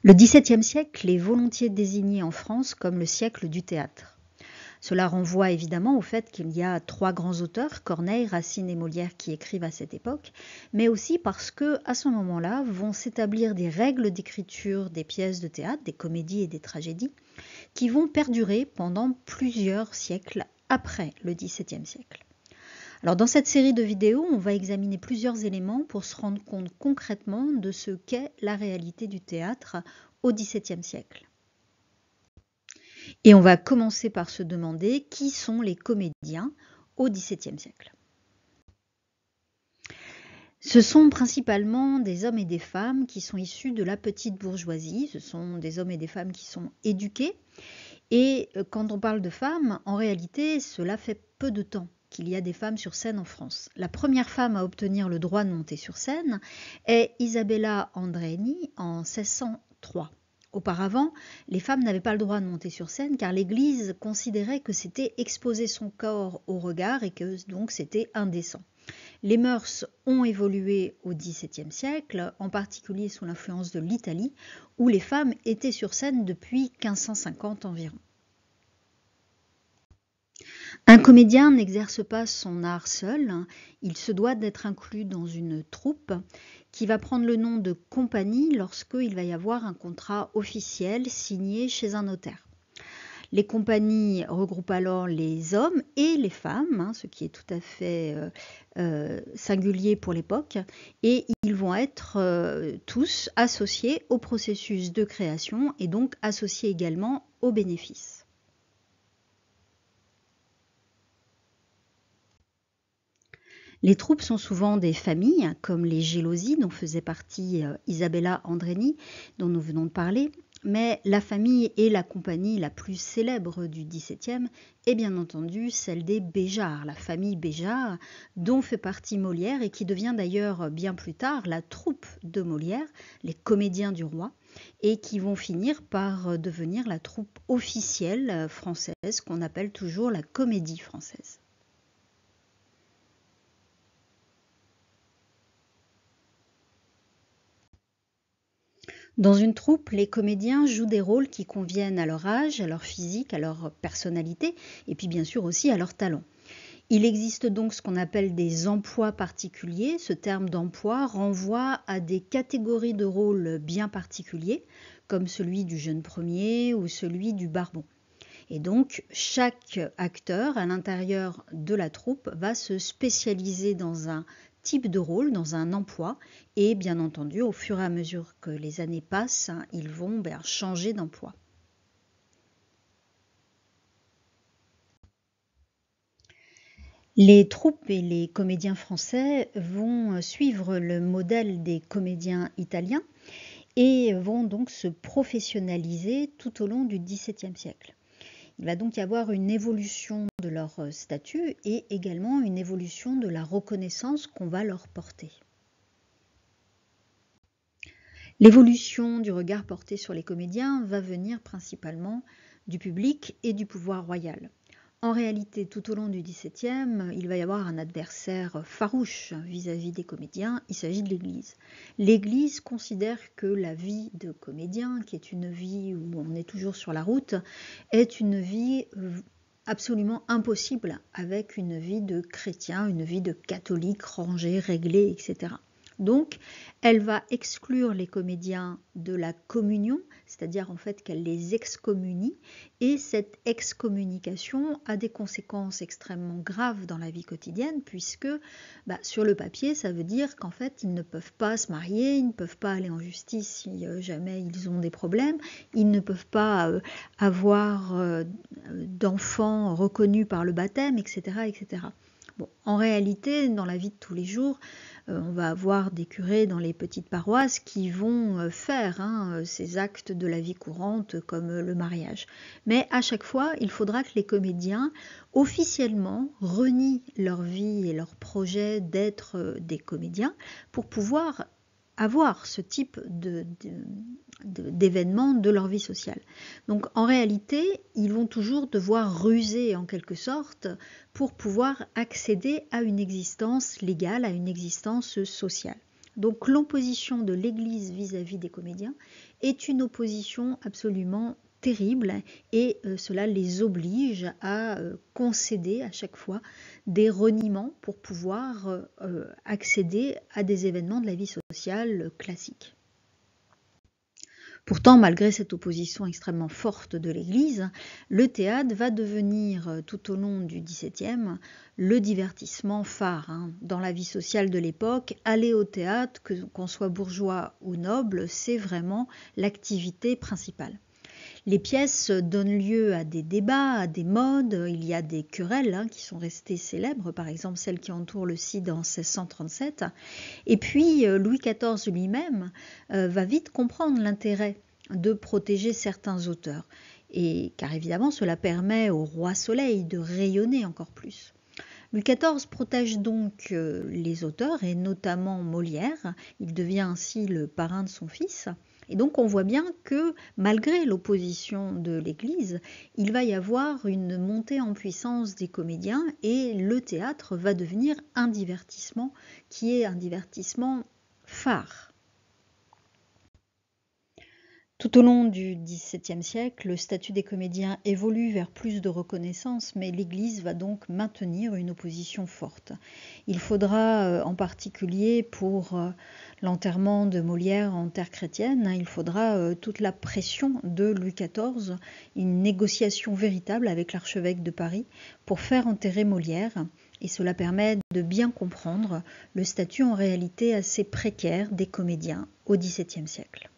Le XVIIe siècle est volontiers désigné en France comme le siècle du théâtre. Cela renvoie évidemment au fait qu'il y a trois grands auteurs, Corneille, Racine et Molière, qui écrivent à cette époque, mais aussi parce que, à ce moment-là, vont s'établir des règles d'écriture des pièces de théâtre, des comédies et des tragédies, qui vont perdurer pendant plusieurs siècles après le XVIIe siècle. Alors dans cette série de vidéos, on va examiner plusieurs éléments pour se rendre compte concrètement de ce qu'est la réalité du théâtre au XVIIe siècle. Et on va commencer par se demander qui sont les comédiens au XVIIe siècle. Ce sont principalement des hommes et des femmes qui sont issus de la petite bourgeoisie. Ce sont des hommes et des femmes qui sont éduqués. Et quand on parle de femmes, en réalité, cela fait peu de temps qu'il y a des femmes sur scène en France. La première femme à obtenir le droit de monter sur scène est Isabella Andreini en 1603. Auparavant, les femmes n'avaient pas le droit de monter sur scène car l'Église considérait que c'était exposer son corps au regard et que donc c'était indécent. Les mœurs ont évolué au XVIIe siècle, en particulier sous l'influence de l'Italie, où les femmes étaient sur scène depuis 1550 environ. Un comédien n'exerce pas son art seul, il se doit d'être inclus dans une troupe qui va prendre le nom de compagnie lorsqu'il va y avoir un contrat officiel signé chez un notaire. Les compagnies regroupent alors les hommes et les femmes, ce qui est tout à fait singulier pour l'époque, et ils vont être tous associés au processus de création et donc associés également aux bénéfices. Les troupes sont souvent des familles, comme les Gélosies, dont faisait partie Isabella Andreini, dont nous venons de parler, mais la famille et la compagnie la plus célèbre du XVIIe est bien entendu celle des Béjart, la famille Béjart, dont fait partie Molière et qui devient d'ailleurs bien plus tard la troupe de Molière, les comédiens du roi, et qui vont finir par devenir la troupe officielle française qu'on appelle toujours la Comédie française. Dans une troupe, les comédiens jouent des rôles qui conviennent à leur âge, à leur physique, à leur personnalité et puis bien sûr aussi à leur talent. Il existe donc ce qu'on appelle des emplois particuliers. Ce terme d'emploi renvoie à des catégories de rôles bien particuliers, comme celui du jeune premier ou celui du barbon. Et donc, chaque acteur à l'intérieur de la troupe va se spécialiser dans un type de rôle, dans un emploi, et bien entendu, au fur et à mesure que les années passent, ils vont changer d'emploi. Les troupes et les comédiens français vont suivre le modèle des comédiens italiens et vont donc se professionnaliser tout au long du XVIIe siècle. Il va donc y avoir une évolution de leur statut et également une évolution de la reconnaissance qu'on va leur porter. L'évolution du regard porté sur les comédiens va venir principalement du public et du pouvoir royal. En réalité, tout au long du XVIIe, il va y avoir un adversaire farouche vis-à-vis des comédiens, il s'agit de l'Église. L'Église considère que la vie de comédien, qui est une vie où on est toujours sur la route, est une vie absolument impossible avec une vie de chrétien, une vie de catholique rangée, réglée, etc. Donc, elle va exclure les comédiens de la communion, c'est-à-dire en fait qu'elle les excommunie, et cette excommunication a des conséquences extrêmement graves dans la vie quotidienne, puisque sur le papier, ça veut dire qu'en fait, ils ne peuvent pas se marier, ils ne peuvent pas aller en justice si jamais ils ont des problèmes, ils ne peuvent pas avoir d'enfants reconnus par le baptême, etc., etc. Bon, en réalité, dans la vie de tous les jours, on va avoir des curés dans les petites paroisses qui vont faire ces actes de la vie courante comme le mariage. Mais à chaque fois, il faudra que les comédiens officiellement renient leur vie et leur projet d'être des comédiens pour pouvoir avoir ce type d'événements de leur vie sociale. Donc en réalité, ils vont toujours devoir ruser en quelque sorte pour pouvoir accéder à une existence légale, à une existence sociale. Donc l'opposition de l'Église vis-à-vis des comédiens est une opposition absolument terrible et cela les oblige à concéder à chaque fois des reniements pour pouvoir accéder à des événements de la vie sociale classique. Pourtant, malgré cette opposition extrêmement forte de l'Église, le théâtre va devenir, tout au long du XVIIe, le divertissement phare dans la vie sociale de l'époque. Aller au théâtre, qu'on soit bourgeois ou noble, c'est vraiment l'activité principale. Les pièces donnent lieu à des débats, à des modes, il y a des querelles qui sont restées célèbres, par exemple celle qui entoure le Cid en 1637. Et puis Louis XIV lui-même va vite comprendre l'intérêt de protéger certains auteurs, car évidemment cela permet au roi Soleil de rayonner encore plus. Louis XIV protège donc les auteurs, et notamment Molière. Il devient ainsi le parrain de son fils. Et donc on voit bien que malgré l'opposition de l'Église, il va y avoir une montée en puissance des comédiens et le théâtre va devenir un divertissement qui est un divertissement phare. Tout au long du XVIIe siècle, le statut des comédiens évolue vers plus de reconnaissance, mais l'Église va donc maintenir une opposition forte. Il faudra, en particulier pour l'enterrement de Molière en terre chrétienne, il faudra toute la pression de Louis XIV, une négociation véritable avec l'archevêque de Paris pour faire enterrer Molière. Et cela permet de bien comprendre le statut en réalité assez précaire des comédiens au XVIIe siècle.